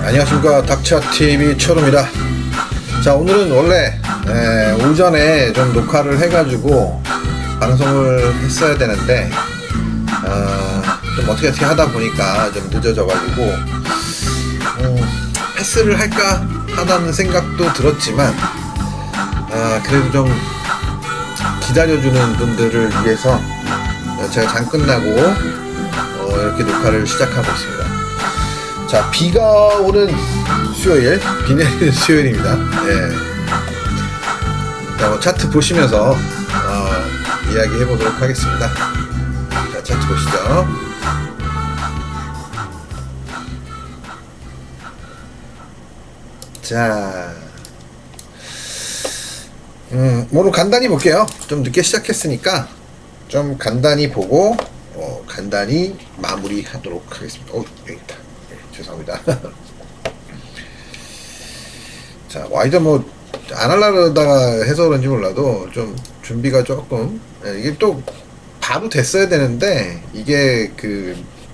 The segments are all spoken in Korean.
안녕하십니까, 닥차TV 철우입니다. 자, 오늘은 원래 오전에 좀 녹화를 해가지고 방송을 했어야 되는데 좀 어떻게 하다 보니까 좀 늦어져가지고 패스를 할까 하다는 생각도 들었지만 그래도 좀 기다려주는 분들을 위해서 제가 장 끝나고 이렇게 녹화를 시작하고 있습니다. 자, 비가 오는 수요일, 비 내리는 수요일입니다. 예. 자, 차트 보시면서 이야기 해보도록 하겠습니다. 자, 차트 보시죠. 자, 오늘 간단히 볼게요. 좀 늦게 시작했으니까 좀 간단히 보고 간단히 마무리하도록 하겠습니다. 여기 있다. 죄송합니다. 자, 와이드 안 하려다가 해서 그런지 몰라도 좀 준비가 조금 이게 또 바로 됐어야 되는데 이게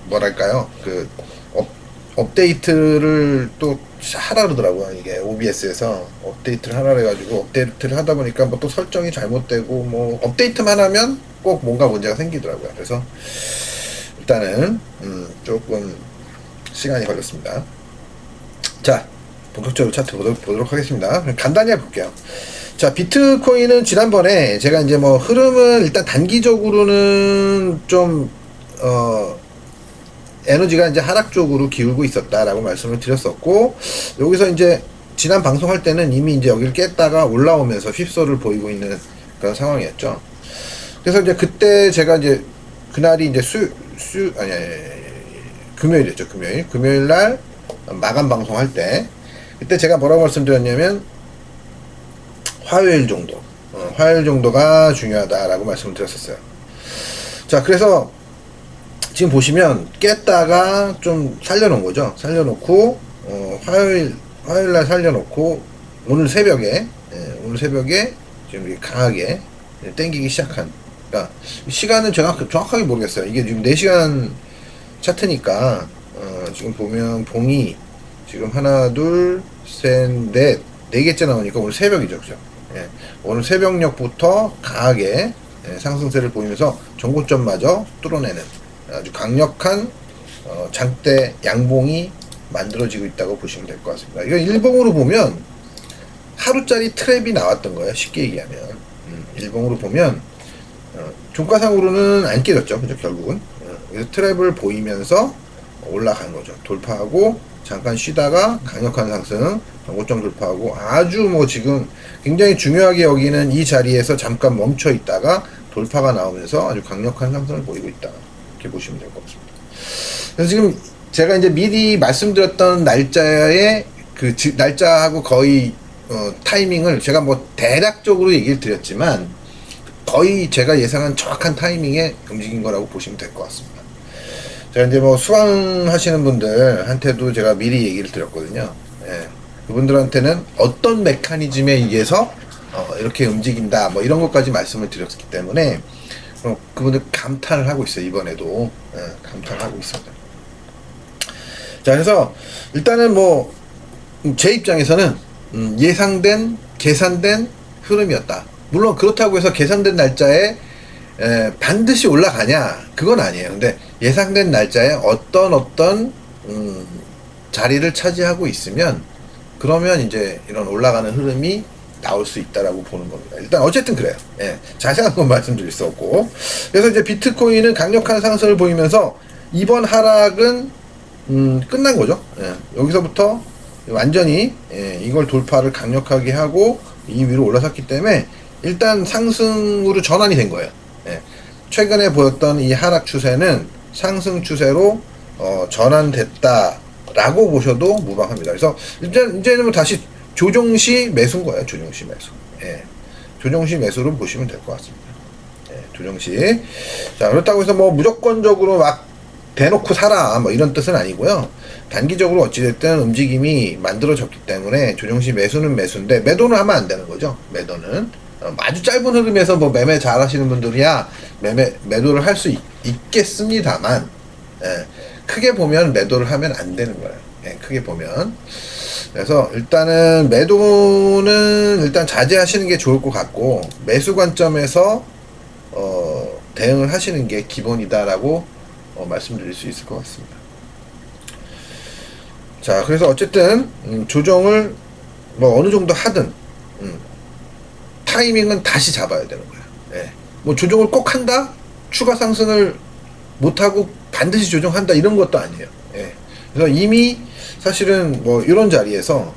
뭐랄까요, 업데이트를 또 하라 그러더라고요. 이게 OBS에서 업데이트를 하라 그래가지고 업데이트를 하다 보니까 또 설정이 잘못되고 업데이트만 하면 꼭 뭔가 문제가 생기더라고요. 그래서 일단은 조금 시간이 걸렸습니다. 자, 본격적으로 차트 보도록 하겠습니다. 간단히 해볼게요. 자, 비트코인은 지난번에 제가 이제 흐름은 일단 단기적으로는 좀 에너지가 이제 하락 쪽으로 기울고 있었다라고 말씀을 드렸었고, 여기서 이제 지난 방송할 때는 이미 이제 여기를 깼다가 올라오면서 휩소를 보이고 있는 그런 상황이었죠. 그래서 이제 그때 제가 이제 그날이 이제 금요일이었죠. 금요일 날 마감 방송할 때 그때 제가 뭐라고 말씀드렸냐면 화요일 정도가 중요하다라고 말씀을 드렸었어요. 자, 그래서 지금 보시면 깼다가 좀 살려놓은 거죠. 살려놓고 화요일 날 살려놓고 오늘 새벽에 지금 이렇게 강하게 땡기기 시작한. 그러니까 시간은 제가 정확하게 모르겠어요. 이게 지금 4시간 차트니까 지금 보면 봉이 지금 하나, 둘, 셋, 넷, 4개째 나오니까 오늘 새벽이죠, 그죠? 예, 오늘 새벽녘부터 강하게 상승세를 보이면서 전고점마저 뚫어내는 아주 강력한 장대 양봉이 만들어지고 있다고 보시면 될 것 같습니다. 이거 일봉으로 보면 하루짜리 트랩이 나왔던 거예요. 쉽게 얘기하면 일봉으로 보면 종가상으로는 안 깨졌죠, 그죠? 결국은 그래서 트랩을 보이면서 올라간 거죠. 돌파하고 잠깐 쉬다가 강력한 상승, 고점 돌파하고 아주 지금 굉장히 중요하게 여기는 이 자리에서 잠깐 멈춰 있다가 돌파가 나오면서 아주 강력한 상승을 보이고 있다. 이렇게 보시면 될 것 같습니다. 그래서 지금 제가 이제 미리 말씀드렸던 날짜의 날짜하고 거의 타이밍을 제가 대략적으로 얘기를 드렸지만 거의 제가 예상한 정확한 타이밍에 움직인 거라고 보시면 될 것 같습니다. 제가 이제 수강하시는 분들한테도 제가 미리 얘기를 드렸거든요. 예. 그분들한테는 어떤 메커니즘에 의해서 이렇게 움직인다 이런 것까지 말씀을 드렸기 때문에 그분들 감탄을 하고 있어요. 이번에도 감탄을 하고 있습니다. 자, 그래서 일단은 제 입장에서는 예상된 계산된 흐름이었다. 물론 그렇다고 해서 계산된 날짜에 반드시 올라가냐, 그건 아니에요. 근데 예상된 날짜에 어떤 자리를 차지하고 있으면 그러면 이제 이런 올라가는 흐름이 나올 수 있다라고 보는 겁니다. 일단 어쨌든 그래요. 예, 자세한 건 말씀드릴 수 없고. 그래서 이제 비트코인은 강력한 상승을 보이면서 이번 하락은 끝난 거죠. 예, 여기서부터 완전히 이걸 돌파를 강력하게 하고 이 위로 올라섰기 때문에 일단 상승으로 전환이 된 거예요. 예, 최근에 보였던 이 하락 추세는 상승 추세로 전환됐다라고 보셔도 무방합니다. 그래서 이제는 다시 조정시 매수인 거예요. 조정시 매수. 예, 조정시 매수로 보시면 될 것 같습니다. 예, 조정시. 자, 그렇다고 해서 무조건적으로 막 대놓고 사라 이런 뜻은 아니고요. 단기적으로 어찌됐든 움직임이 만들어졌기 때문에 조정시 매수는 매수인데 매도는 하면 안 되는 거죠. 매도는 아주 짧은 흐름에서 매매 잘 하시는 분들이야 매도를 할 수 있겠습니다만, 크게 보면 매도를 하면 안 되는 거예요. 예, 크게 보면. 그래서 일단은 매도는 일단 자제하시는 게 좋을 것 같고, 매수 관점에서 대응을 하시는 게 기본이다라고 말씀드릴 수 있을 것 같습니다. 자, 그래서 어쨌든 조정을 뭐 어느 정도 하든 타이밍은 다시 잡아야 되는 거예요. 예. 뭐 조정을 꼭 한다? 추가 상승을 못하고 반드시 조정한다 이런 것도 아니에요. 예. 그래서 이미 사실은 뭐 이런 자리에서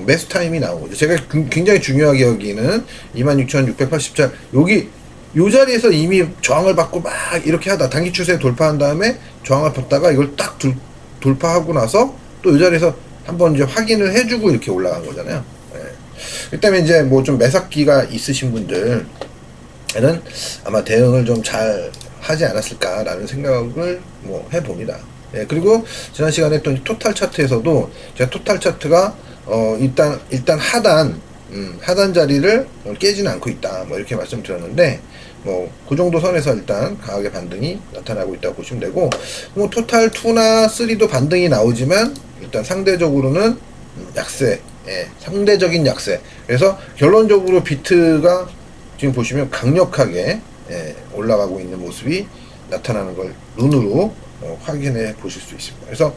매수 타임이 나온 거죠. 제가 굉장히 중요하게 여기는 26,680자 여기 요 자리에서 이미 저항을 받고 막 이렇게 하다 단기 추세 돌파한 다음에 저항을 받다가 이걸 딱 돌파하고 나서 또 요 자리에서 한번 이제 확인을 해주고 이렇게 올라간 거잖아요. 예. 일단은 이제 뭐 좀 매삭기가 있으신 분들은 아마 대응을 좀 잘 하지 않았을까라는 생각을 뭐 해봅니다. 예, 그리고 지난 시간에 했던 토탈 차트에서도 제가 토탈 차트가 일단 하단 자리를 깨지는 않고 있다 뭐 이렇게 말씀드렸는데 뭐 그 정도 선에서 일단 강하게 반등이 나타나고 있다고 보시면 되고 뭐 토탈 2나 3도 반등이 나오지만 일단 상대적으로는 약세, 예, 상대적인 약세. 그래서 결론적으로 비트가 지금 보시면 강력하게 올라가고 있는 모습이 나타나는 걸 눈으로 확인해 보실 수 있습니다. 그래서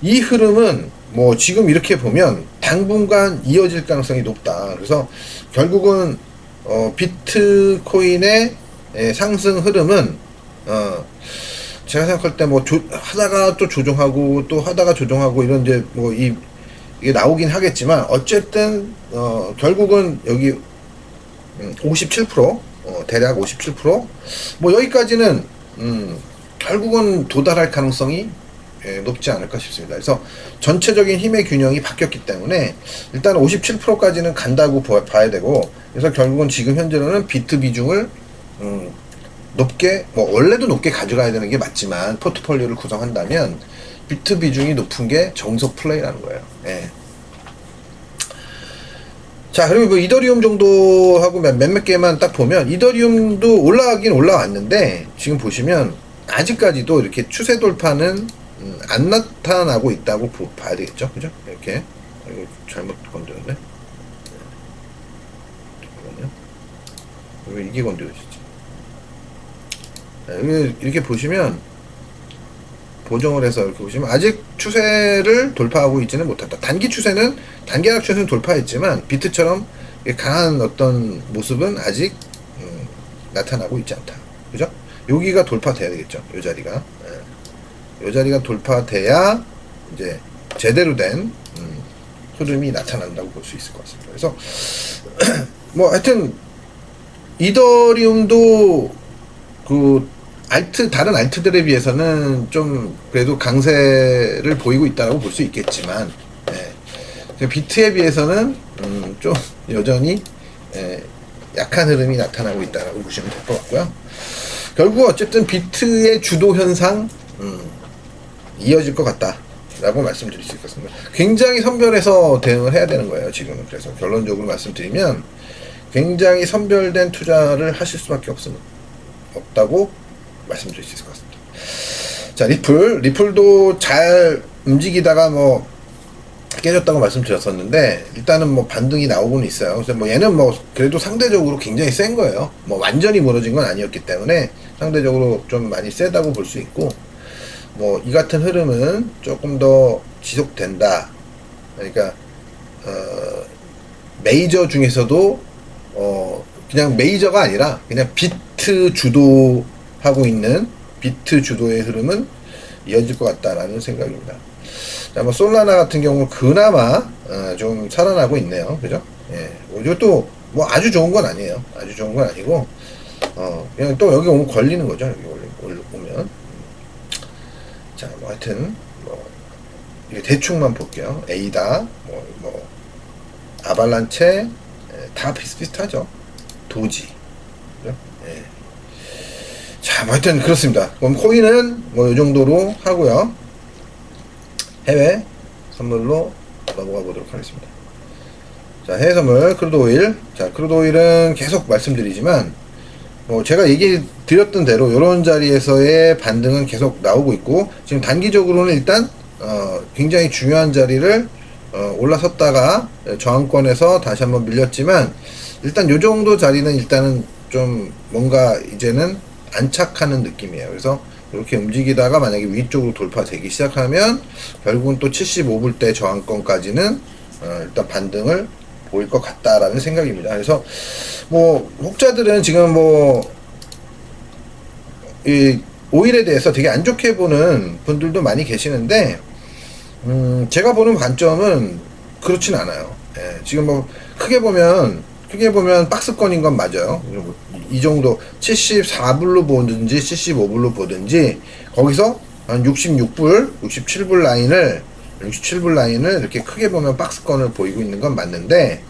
이 흐름은 뭐 지금 이렇게 보면 당분간 이어질 가능성이 높다. 그래서 결국은 비트코인의 상승 흐름은 제가 생각할 때 뭐 하다가 또 조정하고 또 하다가 조정하고 이런 이제 뭐 이게 나오긴 하겠지만 어쨌든 결국은 여기 57% 대략 57%뭐 여기까지는 결국은 도달할 가능성이 높지 않을까 싶습니다. 그래서 전체적인 힘의 균형이 바뀌었기 때문에 일단 57%까지는 간다고 봐야 되고 그래서 결국은 지금 현재로는 비트 비중을 높게 뭐 원래도 높게 가져가야 되는 게 맞지만 포트폴리오를 구성한다면 비트 비중이 높은 게 정석 플레이라는 거예요. 예. 자, 그리고 뭐 이더리움 정도 하고 몇몇 개만 딱 보면 이더리움도 올라가긴 올라왔는데 지금 보시면 아직까지도 이렇게 추세 돌파는 안 나타나고 있다고 봐야 되겠죠, 그죠? 이렇게 이거 잘못 건드렸네. 잠깐만요. 왜 이게 건드려지지? 이렇게 보시면 보정을 해서 이렇게 보시면 아직 추세를 돌파하고 있지는 못했다. 단기 하락 추세는 돌파했지만 비트처럼 강한 어떤 모습은 아직 나타나고 있지 않다. 그죠? 여기가 돌파돼야 되겠죠. 요 자리가. 요 자리가 돌파돼야 이제 제대로 된 흐름이 나타난다고 볼 수 있을 것 같습니다. 그래서 뭐 하여튼 이더리움도 다른 알트들에 비해서는 좀 그래도 강세를 보이고 있다고 볼 수 있겠지만 비트에 비해서는 좀 여전히 약한 흐름이 나타나고 있다고 보시면 될 것 같고요. 결국 어쨌든 비트의 주도 현상 이어질 것 같다라고 말씀드릴 수 있겠습니다. 굉장히 선별해서 대응을 해야 되는 거예요, 지금은. 그래서 결론적으로 말씀드리면 굉장히 선별된 투자를 하실 수밖에 없다고 말씀드릴 수 있을 것 같습니다. 자, 리플도 잘 움직이다가 뭐 깨졌다고 말씀드렸었는데 일단은 뭐 반등이 나오고는 있어요. 그래서 뭐 얘는 뭐 그래도 상대적으로 굉장히 센 거예요. 뭐 완전히 무너진 건 아니었기 때문에 상대적으로 좀 많이 세다고 볼 수 있고 뭐 이 같은 흐름은 조금 더 지속된다. 그러니까 메이저 중에서도 그냥 메이저가 아니라 그냥 비트 주도하고 있는 비트 주도의 흐름은 이어질 것 같다라는 생각입니다. 자, 뭐 솔라나 같은 경우 그나마 좀 살아나고 있네요. 그죠? 예. 이것도 뭐 아주 좋은 건 아니에요. 아주 좋은 건 아니고 그냥 또 여기 오면 걸리는 거죠. 여기 오면. 자, 뭐 하여튼 뭐 이게 대충만 볼게요. 에이다 뭐 아발란체 다 비슷비슷하죠. 도지. 그죠? 예. 자, 뭐 하여튼 그렇습니다. 그럼 코인은 뭐 이 정도로 하고요. 해외 선물로 넘어가 보도록 하겠습니다. 자, 해외 선물 크루드오일. 자, 크루드오일은 계속 말씀드리지만 제가 얘기 드렸던 대로 이런 자리에서의 반등은 계속 나오고 있고 지금 단기적으로는 일단 굉장히 중요한 자리를 올라섰다가 저항권에서 다시 한번 밀렸지만, 일단 요 정도 자리는 일단은 좀 뭔가 이제는 안착하는 느낌이에요. 그래서 이렇게 움직이다가 만약에 위쪽으로 돌파되기 시작하면 결국은 또 75불대 저항권까지는 일단 반등을 보일 것 같다라는 생각입니다. 그래서 뭐 혹자들은 지금 뭐 이 오일에 대해서 되게 안 좋게 보는 분들도 많이 계시는데, 제가 보는 관점은 그렇진 않아요. 예, 지금 뭐 크게 보면 박스권인 건 맞아요. 이 정도 74불로 보든지 75불로 보든지 거기서 한 66불, 67불 라인을 이렇게 크게 보면 박스권을 보이고 있는 건 맞는데,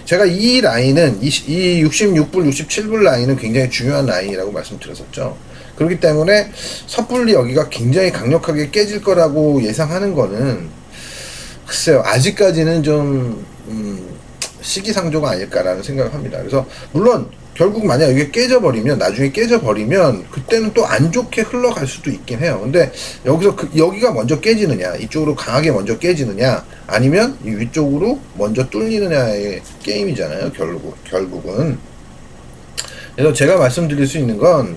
제가 이 라인은 이 66불, 67불 라인은 굉장히 중요한 라인이라고 말씀드렸었죠. 그렇기 때문에 섣불리 여기가 굉장히 강력하게 깨질 거라고 예상하는 거는 글쎄요, 아직까지는 좀 시기상조가 아닐까라는 생각을 합니다. 그래서 물론 결국 만약 이게 깨져버리면, 나중에 깨져버리면 그때는 또 안 좋게 흘러갈 수도 있긴 해요. 근데 여기서 여기가 먼저 깨지느냐, 이쪽으로 강하게 먼저 깨지느냐, 아니면 이 위쪽으로 먼저 뚫리느냐의 게임이잖아요. 결국은. 그래서 제가 말씀드릴 수 있는 건,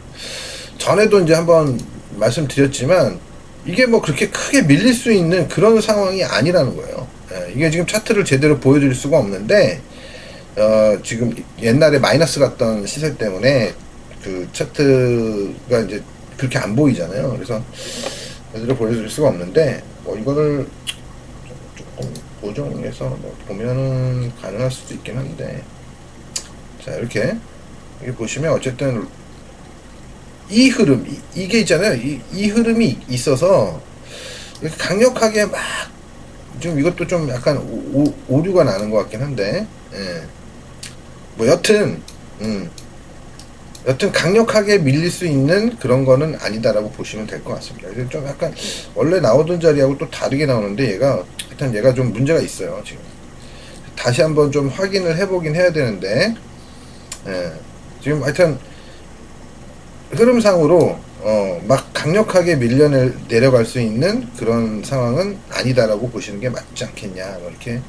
전에도 이제 한번 말씀드렸지만, 이게 뭐 그렇게 크게 밀릴 수 있는 그런 상황이 아니라는 거예요. 예, 이게 지금 차트를 제대로 보여드릴 수가 없는데, 지금 옛날에 마이너스 갔던 시세 때문에 그 차트가 이제 그렇게 안 보이잖아요. 그래서 제대로 보여드릴 수가 없는데, 뭐 이거를 조금 보정해서 뭐 보면은 가능할 수도 있긴 한데, 자, 이렇게 보시면 어쨌든 이 흐름, 이게 있잖아요. 이 흐름이 있어서 이렇게 강력하게 막, 지금 이것도 좀 약간 오류가 나는 것 같긴 한데, 예. 뭐 여튼 강력하게 밀릴 수 있는 그런 거는 아니다라고 보시면 될 것 같습니다. 그래서 좀 약간 원래 나오던 자리하고 또 다르게 나오는데, 얘가 좀 문제가 있어요. 지금 다시 한번 좀 확인을 해보긴 해야 되는데, 예. 지금 하여튼 흐름상으로 막 강력하게 내려갈 수 있는 그런 상황은 아니다라고 보시는 게 맞지 않겠냐, 뭐 이렇게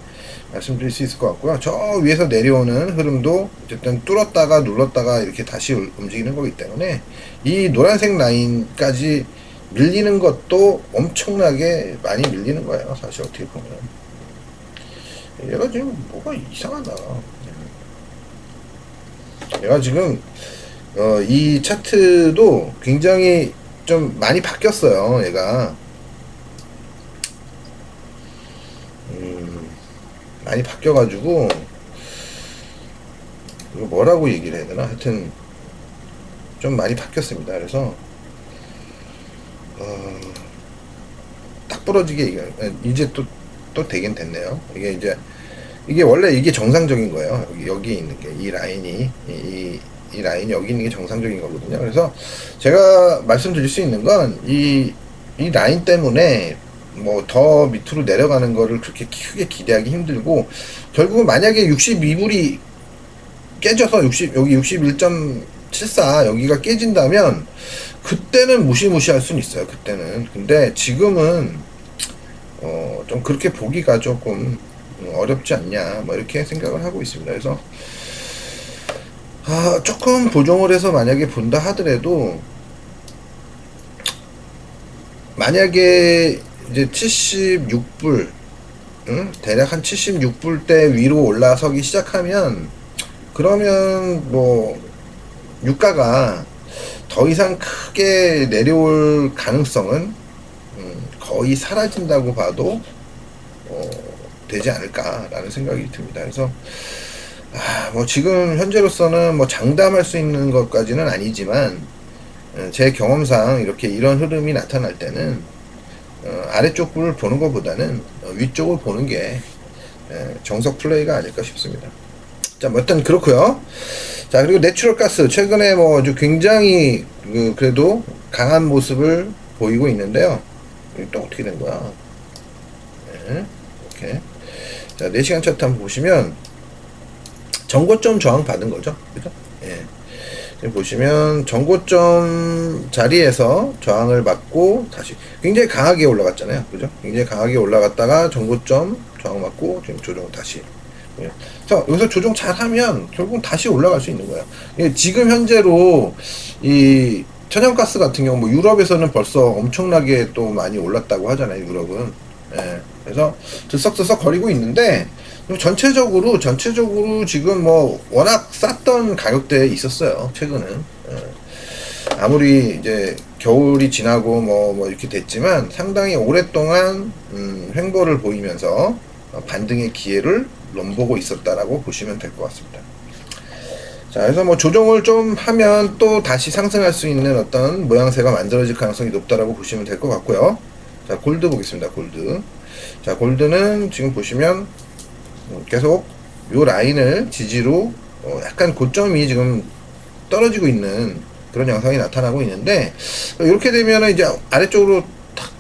말씀드릴 수 있을 것 같고요. 저 위에서 내려오는 흐름도 어쨌든 뚫었다가 눌렀다가 이렇게 다시 움직이는 거기 때문에, 이 노란색 라인까지 밀리는 것도 엄청나게 많이 밀리는 거예요. 사실 어떻게 보면 얘가 지금 뭐가 이상하다. 얘가 지금 이 차트도 굉장히 좀 많이 바뀌었어요. 얘가 많이 바뀌어가지고, 이거 뭐라고 얘기를 해야 되나? 하여튼 좀 많이 바뀌었습니다. 그래서 딱 부러지게 이제 또 되긴 됐네요. 이게 원래 이게 정상적인 거예요. 여기 있는 게, 이 라인이 이 라인이 여기 있는 게 정상적인 거거든요. 그래서 제가 말씀드릴 수 있는 건, 이 라인 때문에 뭐 더 밑으로 내려가는 거를 그렇게 크게 기대하기 힘들고, 결국은 만약에 62불이 깨져서 여기 61.74 여기가 깨진다면 그때는 무시무시할 수는 있어요. 그때는. 근데 지금은 좀 그렇게 보기가 조금 어렵지 않냐, 뭐 이렇게 생각을 하고 있습니다. 그래서 조금 보정을 해서 만약에 본다 하더라도, 만약에 이제 76불, 대략 한 76불대 위로 올라서기 시작하면, 그러면 뭐 유가가 더 이상 크게 내려올 가능성은 거의 사라진다고 봐도 되지 않을까라는 생각이 듭니다. 그래서 뭐 지금 현재로서는 뭐 장담할 수 있는 것까지는 아니지만, 제 경험상 이런 흐름이 나타날 때는 아래쪽 을 보는 것보다는 위쪽을 보는 게 정석 플레이가 아닐까 싶습니다. 자, 뭐 일단 그렇고요. 자, 그리고 내추럴 가스 최근에 뭐 아주 굉장히 그래도 강한 모습을 보이고 있는데요. 또 어떻게 된 거야? 네, 이렇게. 자, 4시간 차트 한번 보시면 전고점 저항 받은 거죠. 그죠? 예. 지금 보시면 전고점 자리에서 저항을 받고 다시 굉장히 강하게 올라갔잖아요. 그죠? 굉장히 강하게 올라갔다가 전고점 저항 받고 지금 조정 다시. 그래서 여기서 조정 잘 하면 결국 다시 올라갈 수 있는 거예요. 지금 현재로 이 천연가스 같은 경우 뭐 유럽에서는 벌써 엄청나게 또 많이 올랐다고 하잖아요. 유럽은. 예. 그래서 들썩들썩 거리고 있는데 전체적으로 지금 뭐 워낙 쌌던 가격대에 있었어요. 최근은. 예. 아무리 이제 겨울이 지나고 뭐 이렇게 됐지만 상당히 오랫동안 횡보를 보이면서 반등의 기회를 넘보고 있었다라고 보시면 될 것 같습니다. 자, 그래서 뭐 조정을 좀 하면 또 다시 상승할 수 있는 어떤 모양새가 만들어질 가능성이 높다라고 보시면 될 것 같고요. 자, 골드 보겠습니다. 골드. 자, 골드는 지금 보시면 계속 요 라인을 지지로 약간 고점이 지금 떨어지고 있는 그런 양상이 나타나고 있는데, 이렇게 되면은 이제 아래쪽으로 탁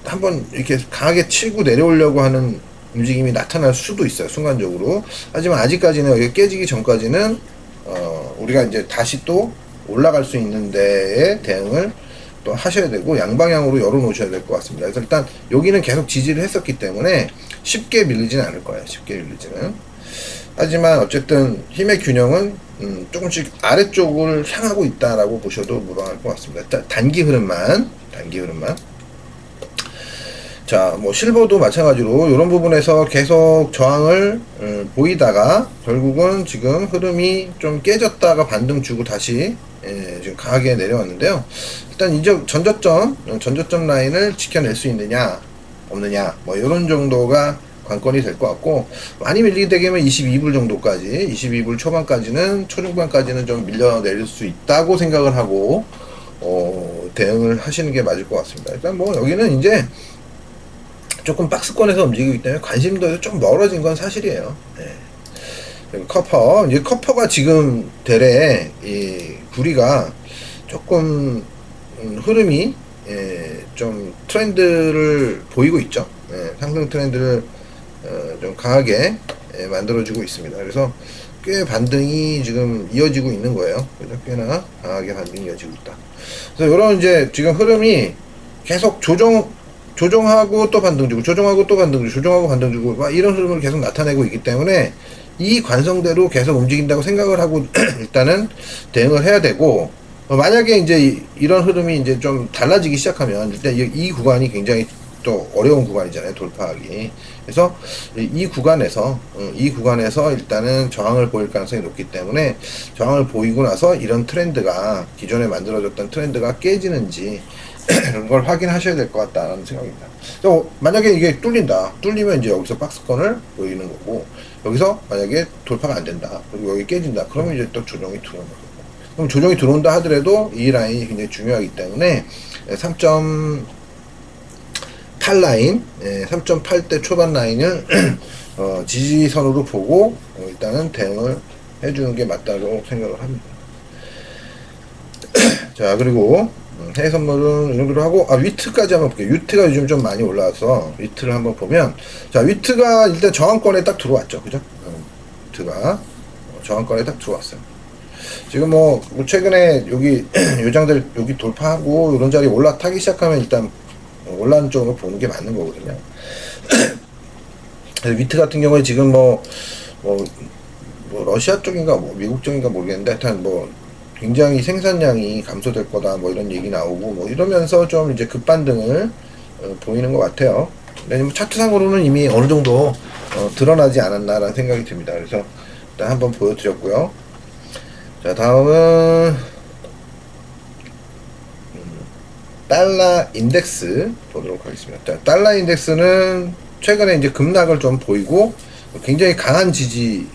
한번 이렇게 강하게 치고 내려오려고 하는 움직임이 나타날 수도 있어요. 순간적으로. 하지만 아직까지는 여기 깨지기 전까지는 우리가 이제 다시 또 올라갈 수 있는 데에 대응을 또 하셔야 되고 양방향으로 열어 놓으셔야 될 것 같습니다. 그래서 일단 여기는 계속 지지를 했었기 때문에 쉽게 밀리지는 않을 거예요. 쉽게 밀리지는. 하지만 어쨌든 힘의 균형은 조금씩 아래쪽을 향하고 있다라고 보셔도 무방할 것 같습니다. 단기 흐름만. 자, 뭐 실버도 마찬가지로 이런 부분에서 계속 저항을 보이다가 결국은 지금 흐름이 좀 깨졌다가 반등 주고 다시 지금 강하게 내려왔는데요. 일단 이제 전저점 라인을 지켜낼 수 있느냐 없느냐 뭐 이런 정도가 관건이 될 것 같고, 많이 밀리게 되면 22불 정도까지 22불 초반까지는 초중반까지는 좀 밀려내릴 수 있다고 생각을 하고 대응을 하시는 게 맞을 것 같습니다. 일단 뭐 여기는 이제 조금 박스권에서 움직이기 때문에 관심도에서 좀 멀어진 건 사실이에요. 네. 커퍼, 이제 커퍼가 지금 대래 이 구리가 조금 흐름이 좀 트렌드를 보이고 있죠. 상승 트렌드를 좀 강하게 만들어주고 있습니다. 그래서 꽤 반등이 지금 이어지고 있는 거예요. 그래서 꽤나 강하게 반등이 이어지고 있다. 그래서 이런 이제 지금 흐름이 계속 조정하고 또 반등 주고 조정하고 또 반등 주고 조정하고 반등 주고 막 이런 흐름을 계속 나타내고 있기 때문에 이 관성대로 계속 움직인다고 생각을 하고 일단은 대응을 해야 되고, 만약에 이제 이런 흐름이 이제 좀 달라지기 시작하면 일단 이 구간이 굉장히 또 어려운 구간이잖아요. 돌파하기. 그래서 이 구간에서 일단은 저항을 보일 가능성이 높기 때문에 저항을 보이고 나서 이런 트렌드가 기존에 만들어졌던 트렌드가 깨지는지 그런 걸 확인하셔야 될 것 같다는 생각입니다. 만약에 이게 뚫리면 이제 여기서 박스권을 보이는 거고, 여기서 만약에 돌파가 안 된다, 그리고 여기 깨진다, 그러면 이제 또 조정이 들어오는 거고. 그럼 조정이 들어온다 하더라도 이 라인이 굉장히 중요하기 때문에 3.8 라인, 3.8대 초반 라인을 지지선으로 보고 일단은 대응을 해주는 게 맞다고 생각을 합니다. 자, 그리고 해외 선물은 이 정도로 하고, 위트까지 한번 볼게요. 위트가 요즘 좀 많이 올라와서 위트를 한번 보면, 자, 위트가 일단 저항권에 딱 들어왔죠. 그죠? 위트가 저항권에 딱 들어왔어요. 지금 뭐 최근에 여기 요장들 여기 돌파하고 이런 자리 올라타기 시작하면 일단 올라온 쪽으로 보는 게 맞는 거거든요. 위트 같은 경우에 지금 뭐 러시아 쪽인가 뭐 미국 쪽인가 모르겠는데 하여튼 뭐 굉장히 생산량이 감소될 거다 뭐 이런 얘기 나오고 뭐 이러면서 좀 이제 급반등을 보이는 것 같아요. 왜냐면 차트상으로는 이미 어느 정도 드러나지 않았나라는 생각이 듭니다. 그래서 일단 한번 보여드렸고요. 자, 다음은 달러 인덱스 보도록 하겠습니다. 자, 달러 인덱스는 최근에 이제 급락을 좀 보이고 굉장히 강한 지지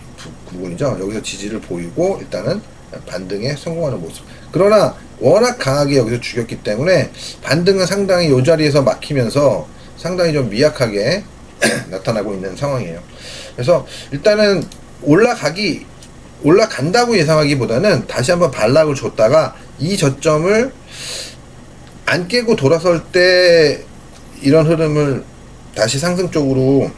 부분이죠. 여기서 지지를 보이고 일단은 반등에 성공하는 모습. 그러나 워낙 강하게 여기서 죽였기 때문에 반등은 상당히 이 자리에서 막히면서 상당히 좀 미약하게 나타나고 있는 상황이에요. 그래서 일단은 올라간다고 예상하기보다는 다시 한번 반락을 줬다가 이 저점을 안 깨고 돌아설 때 이런 흐름을 다시 상승 쪽으로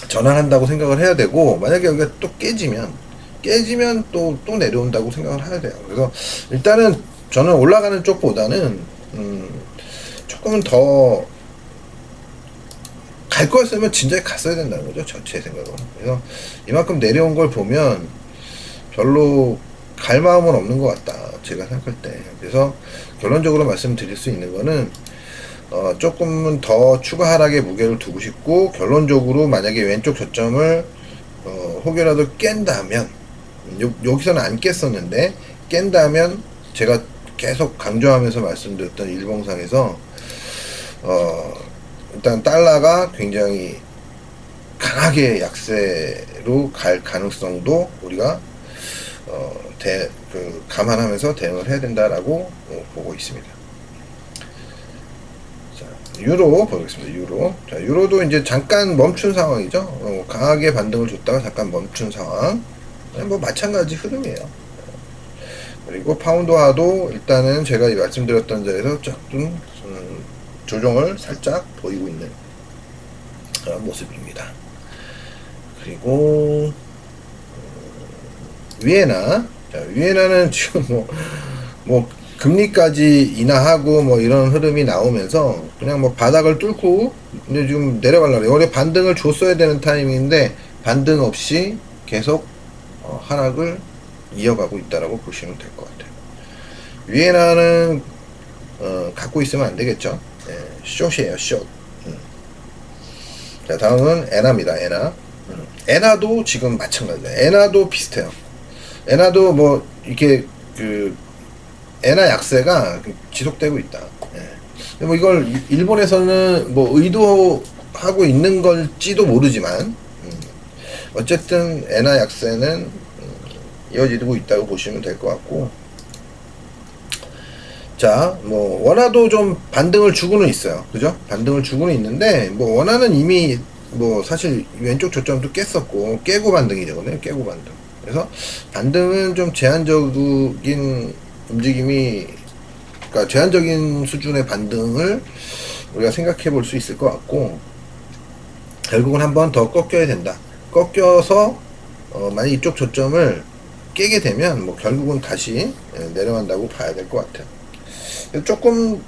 전환한다고 생각을 해야 되고, 만약에 여기가 또 깨지면 깨지면 또 내려온다고 생각을 해야 돼요. 그래서 일단은 저는 올라가는 쪽보다는 조금은 더 갈 거였으면 진작에 갔어야 된다는 거죠. 제 생각으로. 그래서 이만큼 내려온 걸 보면 별로 갈 마음은 없는 것 같다. 제가 생각할 때. 그래서 결론적으로 말씀드릴 수 있는 거는 조금은 더 추가 하락에 무게를 두고 싶고, 결론적으로 만약에 왼쪽 저점을 혹여라도 깬다면, 여기서는 안 깼었는데 깬다면, 제가 계속 강조하면서 말씀드렸던 일봉상에서 일단 달러가 굉장히 강하게 약세로 갈 가능성도 우리가 감안하면서 대응을 해야 된다라고 보고 있습니다. 자, 유로 보겠습니다. 유로. 자, 유로도 이제 잠깐 멈춘 상황이죠. 강하게 반등을 줬다가 잠깐 멈춘 상황. 뭐 마찬가지 흐름이에요. 그리고 파운드화도 일단은 제가 말씀드렸던 자리에서 조금 조정을 살짝 보이고 있는 그런 모습입니다. 그리고 위에나, 자, 위에나는 지금 뭐 금리까지 인하하고 뭐 이런 흐름이 나오면서 그냥 뭐 바닥을 뚫고 이제 지금 내려가려고 해요. 원래 반등을 줬어야 되는 타이밍인데 반등 없이 계속 하락을 이어가고 있다라고 보시면 될 것 같아요. 위에나는 갖고 있으면 안 되겠죠. 숏이에요, 숏. 자, 다음은 에나입니다. 에나. 에나도 지금 마찬가지예요. 에나도 비슷해요. 에나도 뭐 이렇게 에나 약세가 지속되고 있다. 뭐 이걸 일본에서는 뭐 의도하고 있는 걸지도 모르지만 어쨌든 에나 약세는 이어지고 있다고 보시면 될 것 같고, 자, 뭐 원화도 좀 반등을 주고는 있어요. 그죠? 반등을 주고는 있는데 뭐 원화는 이미 뭐 사실 왼쪽 저점도 깼었고 깨고 반등이거든요. 깨고 반등. 그래서 반등은 좀 제한적인 움직임이, 그러니까 제한적인 수준의 반등을 우리가 생각해 볼 수 있을 것 같고, 결국은 한번 더 꺾여야 된다. 꺾여서 만약 이쪽 저점을 깨게 되면 뭐 결국은 다시 내려간다고 봐야 될 것 같아요. 조금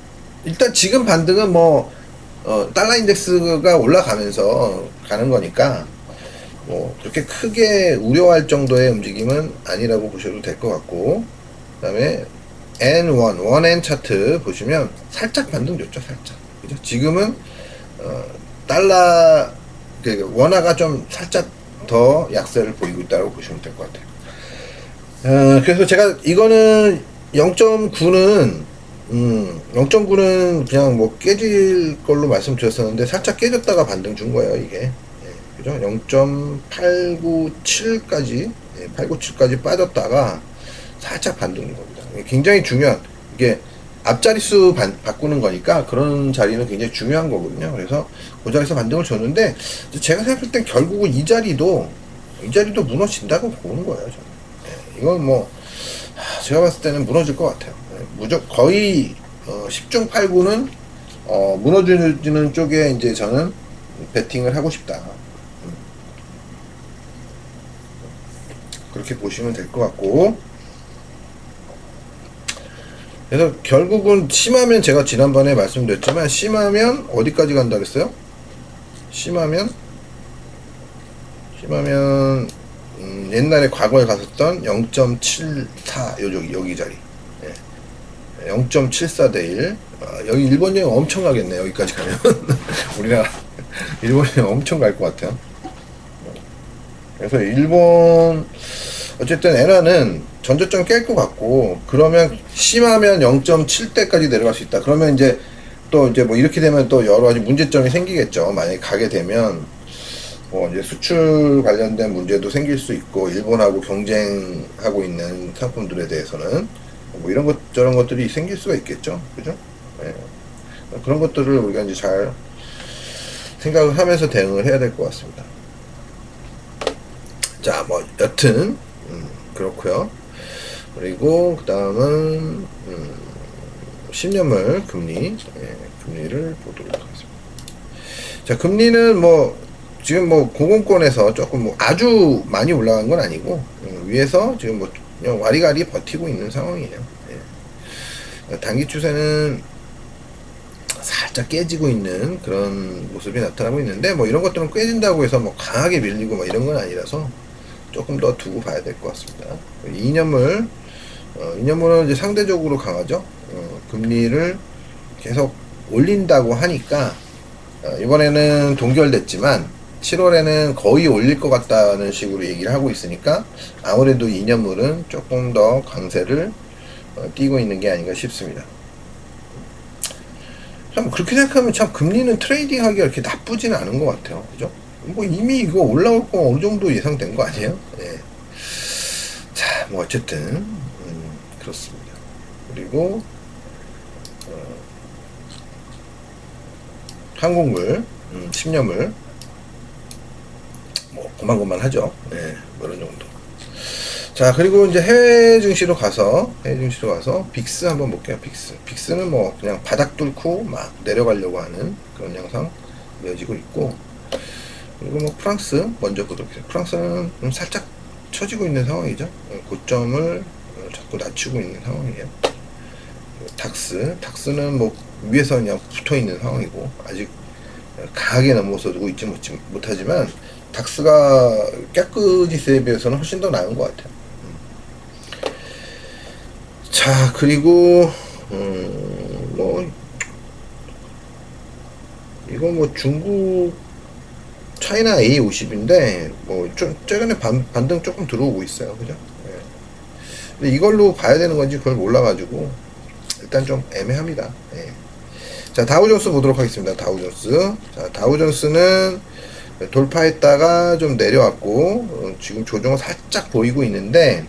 일단 지금 반등은 뭐 달러 인덱스가 올라가면서 가는 거니까 뭐 그렇게 크게 우려할 정도의 움직임은 아니라고 보셔도 될 것 같고, 그 다음에 N1 원엔 차트 보시면 살짝 반등 줬죠. 살짝. 그죠? 지금은 달러 원화가 좀 살짝 더 약세를 보이고 있다고 보시면 될 것 같아요. 그래서 제가 이거는 0.9는 그냥 뭐 깨질 걸로 말씀드렸었는데 살짝 깨졌다가 반등 준 거예요, 이게. 그죠? 0.897까지, 897까지 빠졌다가 살짝 반등 준 겁니다. 굉장히 중요한, 이게 앞자리수 바꾸는 거니까 그런 자리는 굉장히 중요한 거거든요. 그래서 그 자리에서 반등을 줬는데, 제가 생각할 땐 결국은 이 자리도 무너진다고 보는 거예요, 저는. 이건 뭐, 제가 봤을 때는 무너질 것 같아요. 거의 10중 8구는 무너지는 쪽에 이제 저는 베팅을 하고 싶다. 그렇게 보시면 될 것 같고, 그래서 결국은 심하면, 제가 지난번에 말씀드렸지만 심하면 어디까지 간다 그랬어요? 심하면 옛날에 과거에 갔었던 0.74 여기 자리, 0.74 대 1. 여기 일본 여행 엄청 가겠네. 여기까지 가면 우리나라 일본 여행 엄청 갈 것 같아요. 그래서 일본 어쨌든 엔화는 전저점 깰 것 같고, 그러면 심하면 0.7대까지 내려갈 수 있다. 그러면 이제 또 이제 뭐 이렇게 되면 또 여러 가지 문제점이 생기겠죠. 만약에 가게 되면 뭐 이제 수출 관련된 문제도 생길 수 있고, 일본하고 경쟁하고 있는 상품들에 대해서는 뭐 이런 저런 것들이 생길 수가 있겠죠. 그죠? 네. 그런 것들을 우리가 이제 잘 생각을 하면서 대응을 해야 될 것 같습니다. 자, 뭐 여튼 그렇고요. 그리고 그 다음은 10년물 금리를 보도록 하겠습니다. 자, 금리는 뭐 지금 뭐 공공권에서 조금 뭐 아주 많이 올라간 건 아니고 위에서 지금 뭐 그냥 와리가리 버티고 있는 상황이에요. 예. 단기 추세는 살짝 깨지고 있는 그런 모습이 나타나고 있는데 뭐 이런 것들은 깨진다고 해서 뭐 강하게 밀리고 뭐 이런 건 아니라서 조금 더 두고 봐야 될 것 같습니다. 이년물은 이제 상대적으로 강하죠. 금리를 계속 올린다고 하니까 이번에는 동결됐지만 7월에는 거의 올릴 것 같다는 식으로 얘기를 하고 있으니까 아무래도 2년물은 조금 더 강세를 띄고 있는 게 아닌가 싶습니다. 참 그렇게 생각하면 참 금리는 트레이딩 하기가 이렇게 나쁘지는 않은 것 같아요. 그죠? 뭐 이미 이거 올라올 거 어느 정도 예상된 거 아니에요? 네. 자, 뭐 어쨌든 그렇습니다. 그리고 항공물, 10년물 뭐 고만고만 하죠. 네, 뭐 이런 정도. 자, 그리고 이제 해외 증시로 가서 빅스 한번 볼게요. 빅스는 뭐 그냥 바닥 뚫고 막 내려가려고 하는 그런 양상 이어지고 있고, 그리고 뭐 프랑스 먼저 보도록 해요. 프랑스는 살짝 처지고 있는 상황이죠. 고점을 자꾸 낮추고 있는 상황이에요. 닥스는 뭐 위에서 그냥 붙어 있는 상황이고 아직 강하게 넘어서고 있지 못하지만 닥스가 깨끗이세에 비해서는 훨씬 더 나은 것 같아요. 자, 그리고 뭐 이거 뭐 중국 차이나 A50인데 뭐 좀 최근에 반등 조금 들어오고 있어요. 그죠? 네. 근데 이걸로 봐야 되는 건지 그걸 몰라가지고 일단 좀 애매합니다. 네. 자, 다우존스 보도록 하겠습니다. 다우존스. 자, 다우존스는 돌파했다가 좀 내려왔고 지금 조정을 살짝 보이고 있는데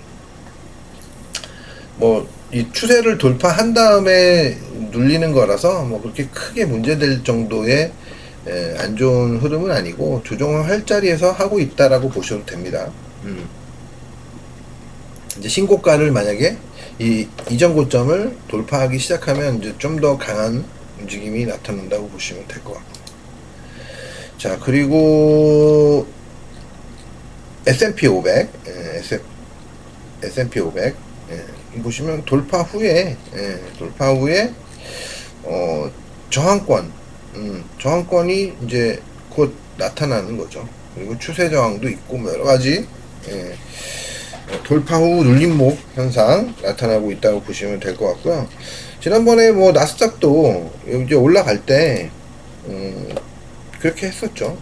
뭐 이 추세를 돌파한 다음에 눌리는 거라서 뭐 그렇게 크게 문제될 정도의 안 좋은 흐름은 아니고 조정을 할 자리에서 하고 있다라고 보셔도 됩니다. 이제 신고가를 만약에 이전 고점을 돌파하기 시작하면 이제 좀 더 강한 움직임이 나타난다고 보시면 될 것 같고. 자, 그리고 S&P 500, S&P 500 보시면 돌파 후에 저항권이 이제 곧 나타나는 거죠. 그리고 추세 저항도 있고 뭐 여러 가지 돌파 후 눌림목 현상 나타나고 있다고 보시면 될 것 같고요. 지난번에 뭐 나스닥도 이제 올라갈 때 그렇게 했었죠.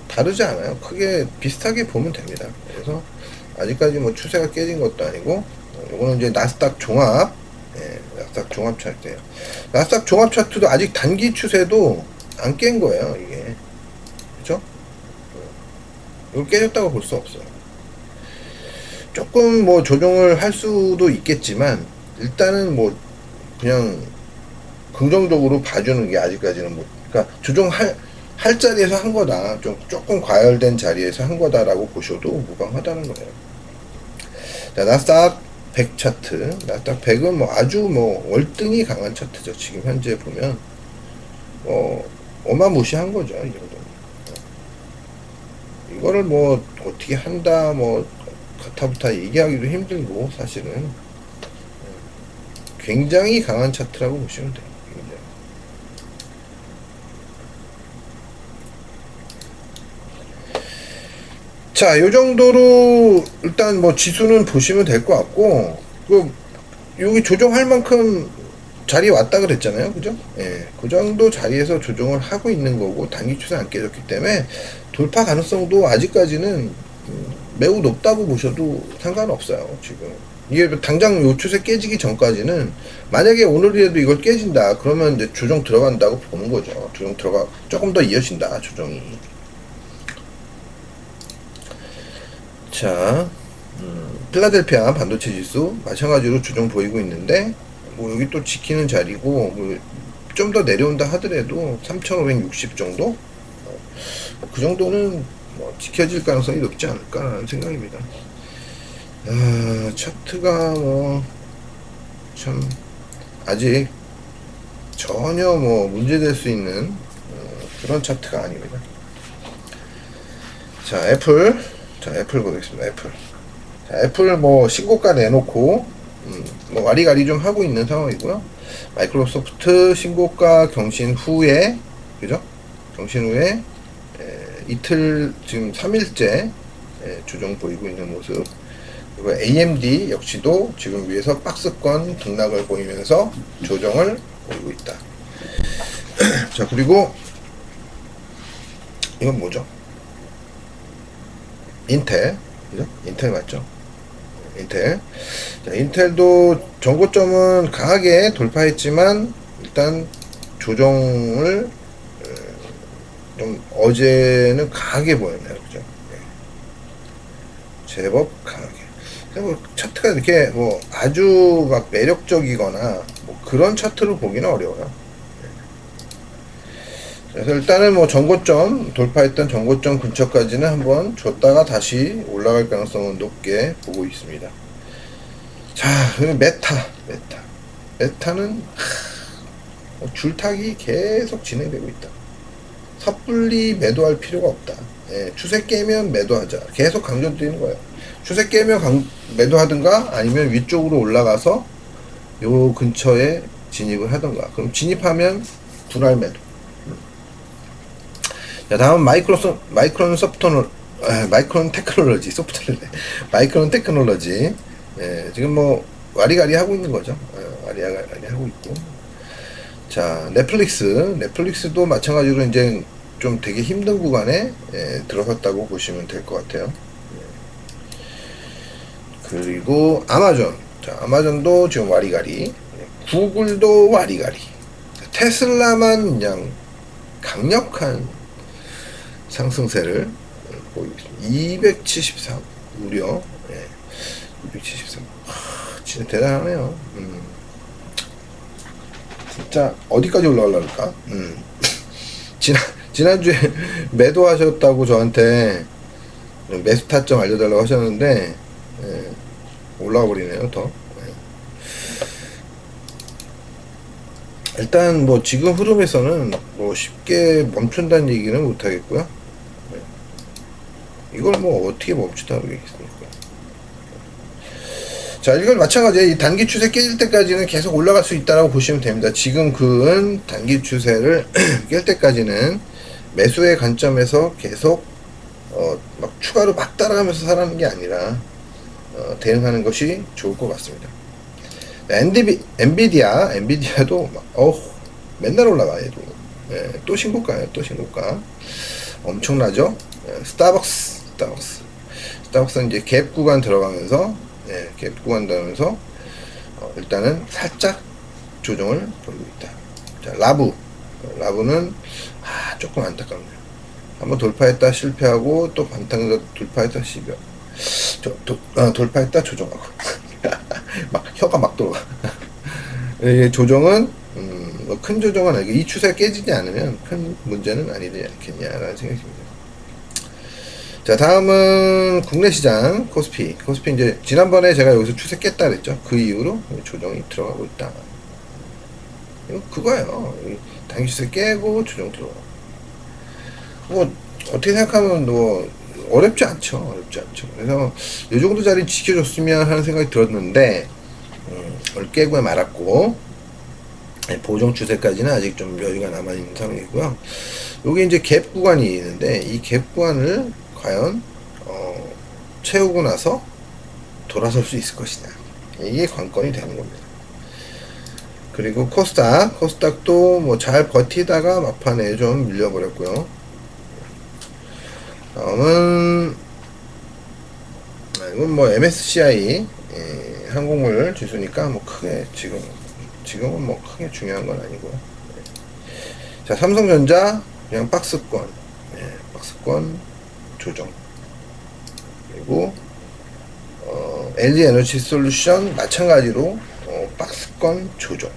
다르지 않아요. 크게 비슷하게 보면 됩니다. 그래서 아직까지 뭐 추세가 깨진 것도 아니고 요거는 이제 나스닥 종합 나스닥 종합 차트예요. 나스닥 종합 차트도 아직 단기 추세도 안 깬 거예요. 이게 그렇죠? 이거 깨졌다고 볼 수 없어요. 조금 뭐 조정을 할 수도 있겠지만 일단은 뭐 그냥 긍정적으로 봐주는 게 아직까지는 뭐 그러니까 조정할 자리에서 한 거다. 조금 과열된 자리에서 한 거다라고 보셔도 무방하다는 거예요. 자, 나스닥 100 차트. 나스닥 100은 뭐 아주 뭐 월등히 강한 차트죠. 지금 현재 보면 어마무시한 거죠. 이 정도는. 이거를 뭐 어떻게 한다 뭐 가타부타 얘기하기도 힘들고 사실은 굉장히 강한 차트라고 보시면 돼요. 굉장히. 자, 요 정도로 일단 뭐 지수는 보시면 될 것 같고 여기 조정할 만큼 자리에 왔다 그랬잖아요. 그죠? 예, 그 정도 자리에서 조정을 하고 있는 거고 단기 추세 안 깨졌기 때문에 돌파 가능성도 아직까지는 매우 높다고 보셔도 상관없어요. 지금 이게 당장 요 추세 깨지기 전까지는 만약에 오늘이라도 이걸 깨진다 그러면 이제 조정 들어간다고 보는 거죠. 조정 들어가 조금 더 이어진다 조정이. 자, 필라델피아 반도체 지수 마찬가지로 조정 보이고 있는데 뭐 여기 또 지키는 자리고 뭐 좀 더 내려온다 하더라도 3,560 정도 그 정도는 뭐 지켜질 가능성이 높지 않을까라는 생각입니다. 차트가 뭐 참 아직 전혀 뭐 문제될 수 있는 그런 차트가 아닙니다. 자, 애플 보겠습니다. 애플 뭐 신고가 내놓고 뭐 와리가리 좀 하고 있는 상황이고요. 마이크로소프트 신고가 경신 후에, 그죠? 경신 후에 이틀, 지금 3일째 조정 보이고 있는 모습. 그리고 AMD 역시도 지금 위에서 박스권 등락을 보이면서 조정을 보이고 있다. 자, 그리고 이건 뭐죠? 인텔, 그죠? 인텔 맞죠? 인텔. 자, 인텔도 전고점은 강하게 돌파했지만 일단 조정을 좀 어제는 강하게 보였네요, 그죠? 네. 제법 강하게. 뭐 차트가 이렇게 뭐 아주 막 매력적이거나 뭐 그런 차트로 보기는 어려워요. 그래서 일단은 뭐 전고점 돌파했던 전고점 근처까지는 한번 줬다가 다시 올라갈 가능성은 높게 보고 있습니다. 자, 그리고 메타는 줄타기 계속 진행되고 있다. 섣불리 매도할 필요가 없다. 추세 깨면 매도하자. 계속 강조드리는 거예요. 추세 깨면 매도하든가 아니면 위쪽으로 올라가서 요 근처에 진입을 하든가. 그럼 진입하면 분할 매도. 자, 다음 마이크론 테크놀로지 소프트웨어 마이크론 테크놀로지. 지금 뭐 와리가리 하고 있는 거죠. 와리가리 하고 있고. 자, 넷플릭스도 마찬가지로 이제 좀 되게 힘든 구간에 들어섰다고 보시면 될 것 같아요. 그리고 아마존. 자, 아마존도 지금 와리가리. 구글도 와리가리. 테슬라만 그냥 강력한 상승세를 보이고 있습니다. 273 무려 273. 진짜 대단하네요. 진짜 어디까지 올라가려까? 지난주에 매도하셨다고 저한테 매수 타점 알려달라고 하셨는데 올라가 버리네요. 더. 일단 뭐 지금 흐름에서는 뭐 쉽게 멈춘다는 얘기는 못 하겠고요. 이걸 뭐 어떻게 멈추다고 얘기했습니까? 자, 이건 마찬가지예요. 이 단기 추세 깨질 때까지는 계속 올라갈 수 있다라고 보시면 됩니다. 지금 그은 단기 추세를 깰 때까지는 매수의 관점에서 계속 막 추가로 막 따라가면서 살아가는 게 아니라 대응하는 것이 좋을 것 같습니다. 엔비디아도 막 맨날 올라가 얘도. 또 신고가예요. 또 신고가 엄청나죠. 스타벅스는 이제 갭 구간 들어가면서 일단은 살짝 조정을 보이고 있다. 자, 라부는 조금 안타깝네요. 한번 돌파했다 실패하고 또 반등해서 돌파했다 돌파했다 조정하고 막 혀가 막 돌아가. 조정은 큰 조정은 아니고 이 추세가 깨지지 않으면 큰 문제는 아니지 않겠냐라는 생각이 듭니다. 자, 다음은 국내 시장 코스피 이제 지난번에 제가 여기서 추세 깼다 그랬죠. 그 이후로 조정이 들어가고 있다. 이거 그거예요. 단기 추세 깨고 조정 들어가. 뭐 어떻게 생각하면 뭐 어렵지 않죠. 그래서 이 정도 자리 지켜줬으면 하는 생각이 들었는데 오늘 깨고 말았고 보정 추세까지는 아직 좀 여유가 남아있는 상황이고요. 여기 이제 갭 구간이 있는데 이 갭 구간을 과연 채우고 나서 돌아설 수 있을 것이냐, 이게 관건이 되는 겁니다. 그리고 코스닥도 뭐 잘 버티다가 막판에 좀 밀려버렸고요. 다음은 이건 뭐 MSCI 항공물 지수니까 뭐 크게 지금은 뭐 크게 중요한 건 아니고요. 자, 삼성전자 그냥 박스권 조정. 그리고 LG 에너지 솔루션 마찬가지로 박스권 조정.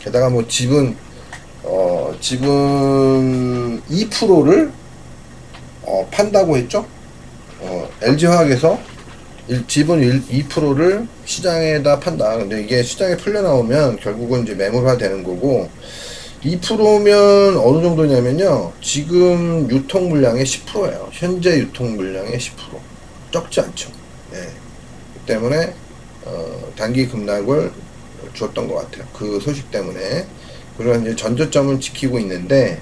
게다가 뭐 지분 2%를 판다고 했죠. LG화학에서 지분 2%를 시장에다 판다. 근데 이게 시장에 풀려 나오면 결국은 이제 매물화 되는 거고, 2%면 어느 정도냐면요. 지금 유통 물량의 10%예요. 현재 유통 물량의 10%. 적지 않죠. 네. 그 때문에 단기 급락을 주었던 것 같아요. 그 소식 때문에. 그리고 이제 전저점을 지키고 있는데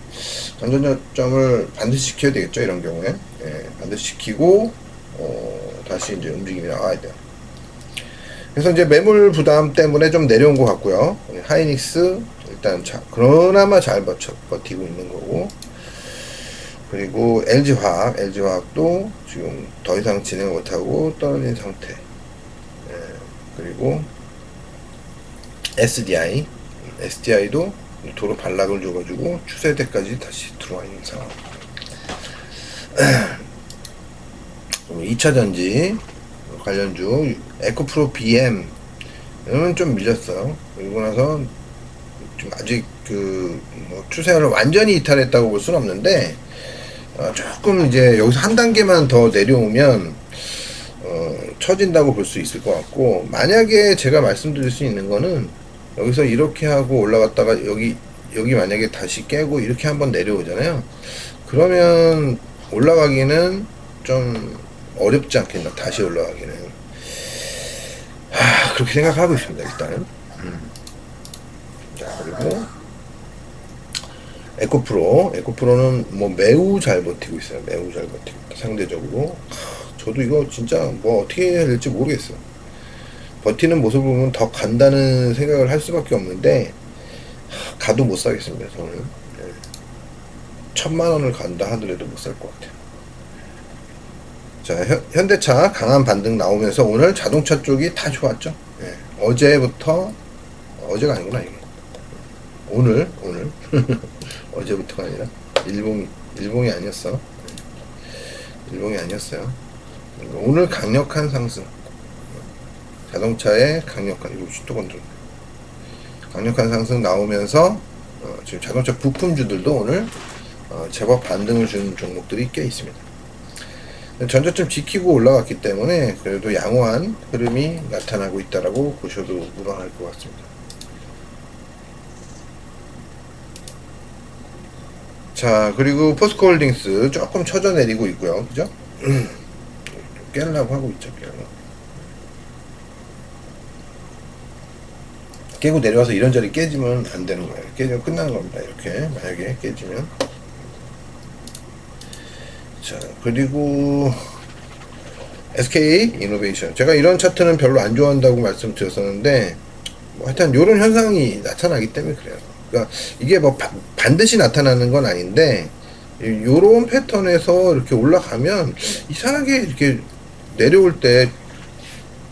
전저점을 반드시 지켜야 되겠죠. 이런 경우에. 예, 반드시 지키고 다시 이제 움직임이 나와야 돼요. 그래서 이제 매물 부담 때문에 좀 내려온 것 같고요. 하이닉스 일단 그나마 잘 버티고 있는 거고, 그리고 LG화학도 지금 더 이상 진행 못하고 떨어진 상태. 예, 그리고 SDI도 도로 반락을 줘가지고 추세대까지 다시 들어와 있는 상황. 2차전지 관련주 에코프로 BM은 좀 밀렸어요. 그리고 나서 좀 아직 뭐 추세를 완전히 이탈했다고 볼 수는 없는데 조금 이제 여기서 한 단계만 더 내려오면 처진다고 볼 수 있을 것 같고, 만약에 제가 말씀드릴 수 있는 거는 여기서 이렇게 하고 올라갔다가 여기 만약에 다시 깨고 이렇게 한번 내려오잖아요. 그러면 올라가기는 좀 어렵지 않겠나. 다시 올라가기는 그렇게 생각하고 있습니다. 일단은. 자, 그리고 에코프로는 뭐 매우 잘 버티고 있어요. 매우 잘 버티고 있다. 상대적으로 저도 이거 진짜 뭐 어떻게 해야 될지 모르겠어요. 버티는 모습을 보면 더 간다는 생각을 할 수밖에 없는데 가도 못 사겠습니다. 저는 1000만원을 간다 하더라도 못 살 것 같아요. 자, 현대차 강한 반등 나오면서 오늘 자동차 쪽이 다 좋았죠. 네. 어제가 아니구나 이게. 오늘 어제부터가 아니라 일봉이 아니었어. 일봉이 아니었어요. 오늘 강력한 상승. 자동차의 강력한, 이거 또 건드렸네. 강력한 상승 나오면서 지금 자동차 부품주들도 오늘 제법 반등을 주는 종목들이 꽤 있습니다. 전저점 지키고 올라갔기 때문에 그래도 양호한 흐름이 나타나고 있다라고 보셔도 무방할 것 같습니다. 자, 그리고 포스코홀딩스 조금 쳐져내리고 있고요. 그죠? 깨려고 하고 있죠. 깨고 내려와서 이런저런 깨지면 안 되는 거예요. 깨지면 끝나는 겁니다. 이렇게 만약에 깨지면. 자, 그리고 SK 이노베이션, 제가 이런 차트는 별로 안 좋아한다고 말씀드렸었는데 뭐 하여튼 요런 현상이 나타나기 때문에 그래요. 그러니까 이게 뭐 반드시 나타나는 건 아닌데 요런 패턴에서 이렇게 올라가면 이상하게 이렇게 내려올 때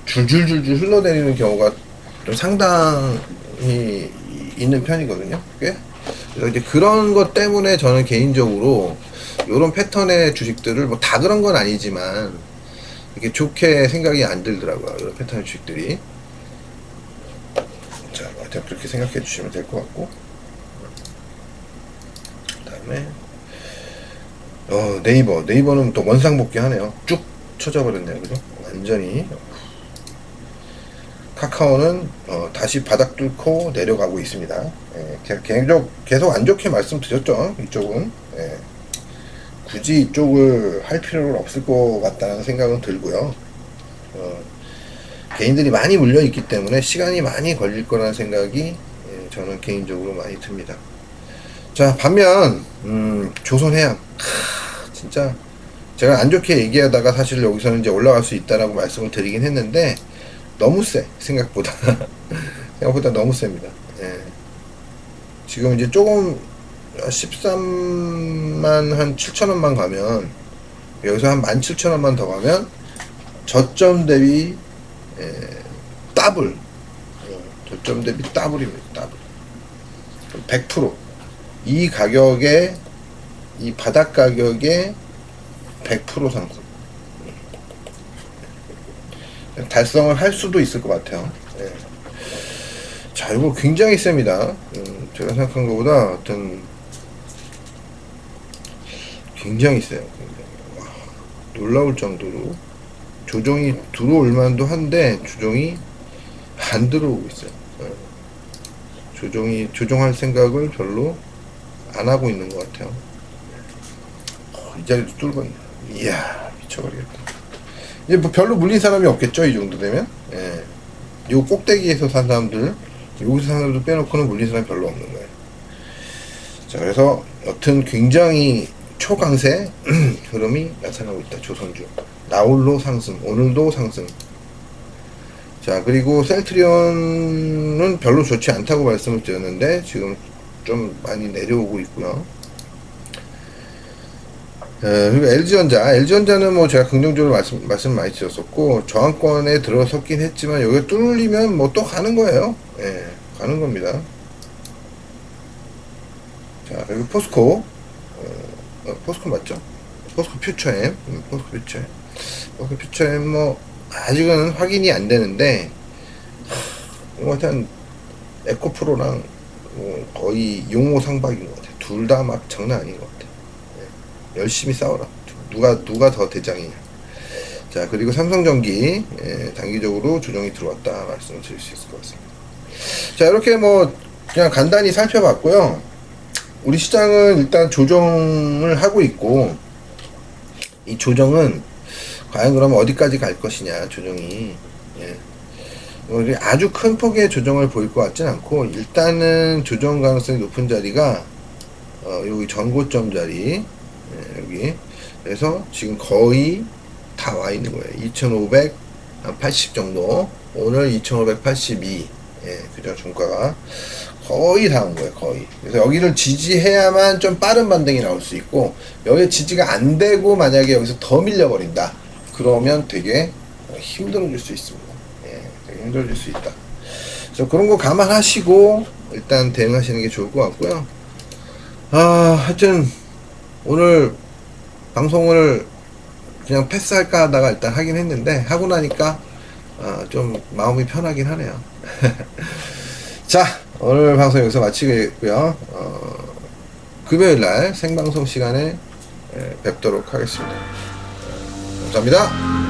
줄줄줄줄 흘러내리는 경우가 좀 상당히 있는 편이거든요. 꽤. 그래서 이제 그런 것 때문에 저는 개인적으로 요런 패턴의 주식들을 뭐 다 그런 건 아니지만 이렇게 좋게 생각이 안 들더라고요. 이런 패턴의 주식들이. 자, 하여튼 그렇게 생각해 주시면 될 것 같고, 그 다음에 네이버는 또 원상복귀 하네요. 쭉 쳐져 버렸네요. 그죠? 완전히. 카카오는 다시 바닥 뚫고 내려가고 있습니다. 계속 안 좋게 말씀드렸죠. 이쪽은. 굳이 이쪽을 할 필요는 없을 것 같다는 생각은 들고요. 개인들이 많이 물려있기 때문에 시간이 많이 걸릴 거라는 생각이 저는 개인적으로 많이 듭니다. 자, 반면 조선해양 진짜 제가 안 좋게 얘기하다가 사실 여기서는 이제 올라갈 수 있다라고 말씀을 드리긴 했는데 너무 세. 생각보다 너무 셉니다. 지금 이제 조금 13만 한 7천원만 가면, 여기서 한 17,000원만 더 가면 저점 대비 더블, 저점 대비 더블입니다. 더블. 100%. 이 가격에, 이 바닥 가격에 100% 상승. 달성을 할 수도 있을 것 같아요. 자, 이거 굉장히 셉니다. 제가 생각한 것보다 어떤 굉장히 세요. 와, 놀라울 정도로 조정이 들어올 만도 한데 조정이 안 들어오고 있어요. 조정할 생각을 별로 안 하고 있는 것 같아요. 이 자리도 뚫고 있네. 이야, 미쳐버리겠다. 이제 뭐 별로 물린 사람이 없겠죠, 이 정도 되면? 예. 요 꼭대기에서 산 사람들, 여기서 산 사람들 빼놓고는 물린 사람이 별로 없는 거예요. 자, 그래서 여튼 굉장히 초강세 흐름이 나타나고 있다. 조선주. 나홀로 상승. 오늘도 상승. 자, 그리고 셀트리온은 별로 좋지 않다고 말씀을 드렸는데 지금 좀 많이 내려오고 있고요. 그리고 LG전자는 뭐 제가 긍정적으로 말씀 많이 드렸었고 저항권에 들어섰긴 했지만 여기 뚫리면 뭐 또 가는 거예요. 예, 가는 겁니다. 자, 그리고 포스코, 포스코 맞죠? 포스코 퓨처엠, 포스코 퓨처엠 뭐 아직은 확인이 안 되는데 이거 하여튼 에코프로랑 뭐 거의 용호상박인 것 같아요. 둘 다 막 장난 아닌 것 같아요. 열심히 싸워라. 누가 더 대장이냐. 자, 그리고 삼성전기 단기적으로 조정이 들어왔다 말씀을 드릴 수 있을 것 같습니다. 자, 이렇게 뭐 그냥 간단히 살펴봤고요. 우리 시장은 일단 조정을 하고 있고 이 조정은 과연 그러면 어디까지 갈 것이냐 조정이 아주 큰 폭의 조정을 보일 것 같진 않고 일단은 조정 가능성이 높은 자리가 여기 전고점 자리 여기 그래서 지금 거의 다 와 있는 거예요. 2580 정도. 오늘 2582 그죠. 종가가 거의 다 온 거예요. 거의. 그래서 여기를 지지해야만 좀 빠른 반등이 나올 수 있고 여기 지지가 안 되고 만약에 여기서 더 밀려버린다 그러면 되게 힘들어질 수 있습니다. 되게 힘들어질 수 있다. 그래서 그런 거 감안하시고 일단 대응하시는 게 좋을 것 같고요. 하여튼 오늘 방송을 그냥 패스할까 하다가 일단 하긴 했는데 하고 나니까 좀 마음이 편하긴 하네요. 자, 오늘 방송 여기서 마치겠고요. 금요일날 생방송 시간에 뵙도록 하겠습니다. 감사합니다.